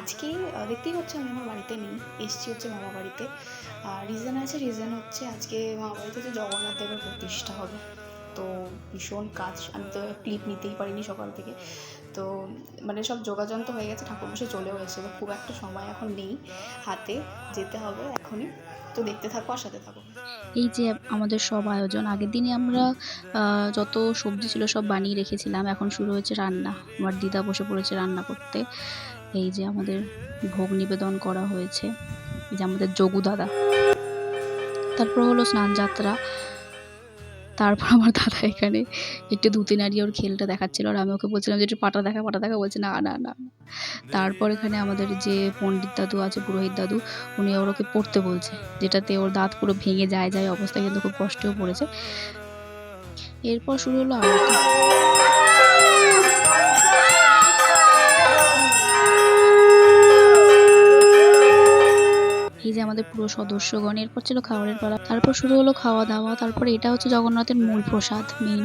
আজকে দেখতেই পাচ্ছ আমি আমার বাড়িতে নেই, এসছি হচ্ছে মামা বাড়িতে। রিজন আছে, রিজন হচ্ছে আজকে মামা বাড়িতে যে জগন্নাথ দেবের প্রতিষ্ঠা হবে। তো ভীষণ কাজ, আমি তো ক্লিপ নিতেই পারিনি সকাল থেকে। তো মানে সব যোগাযন্ত্র হয়ে গেছে, ঠাকুরমশাই চলেও এসেছে, তো খুব একটা সময় এখন নেই হাতে, যেতে হবে এখনই। তো দেখতে থাকো আর সাথে থাকো। এই যে আমাদের সব আয়োজন আগের দিনই আমরা যত সবজি ছিল সব বানিয়ে রেখেছিলাম। এখন শুরু হয়েছে রান্না। আমার দিদা বসে পড়েছে রান্না করতে। এই যে আমাদের ভোগ নিবেদন করা হয়েছে। এই যে আমাদের যোগু দাদা। তারপর হলো স্নানযাত্রা। তারপর আমার দাদা এখানে একটু ধুতি নাড়িয়ে ওর খেলটা দেখাচ্ছিল, আর আমি ওকে বলছিলাম যে একটু পাটা দেখা, পাটা দেখা। বলছে না না না না। তারপর এখানে আমাদের যে পণ্ডিত দাদু আছে, পুরোহিত দাদু, উনি ওকে পড়তে বলছে, যেটাতে ওর দাঁত পুরো ভেঙে যায় যায় অবস্থা, কিন্তু খুব কষ্টেও পড়েছে। এরপর শুরু হলো আরতি। এই যে আমাদের পুরো সদস্যগণ। এরপর ছিল খাবারের পালা। তারপর শুরু হলো খাওয়া দাওয়া। তারপর এটা হচ্ছে জগন্নাথের মূল প্রসাদ মেন।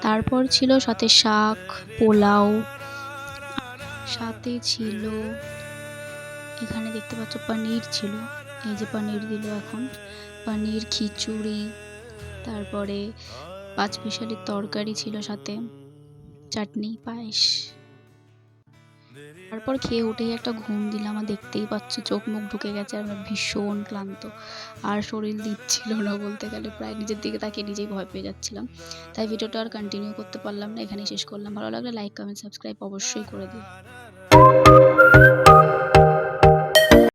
তারপর ছিল সাথে শাক, পোলাও, সাথে ছিল এখানে দেখতে পাচ্ছ পনির ছিল। এই যে পনির দিল এখন, পনির, খিচুড়ি, তারপরে পাঁচমিশালির তরকারি ছিল, সাথে চাটনি, পায়েস। তারপর খেয়ে উঠেই একটা ঘুম দিলাম, আর দেখতেই পাচ্ছ চোখ মুখ ঢুকে গেছে, আর আমার ভীষণ ক্লান্ত, আর শরীর দিচ্ছিল না বলতে গেলে। প্রায় নিজের দিকে তাকিয়ে নিজেই ভয় পেয়ে যাচ্ছিলাম। তাই ভিডিওটা আর কন্টিনিউ করতে পারলাম না, এখানেই শেষ করলাম। ভালো লাগলে লাইক, কমেন্ট, সাবস্ক্রাইব অবশ্যই করে দিও।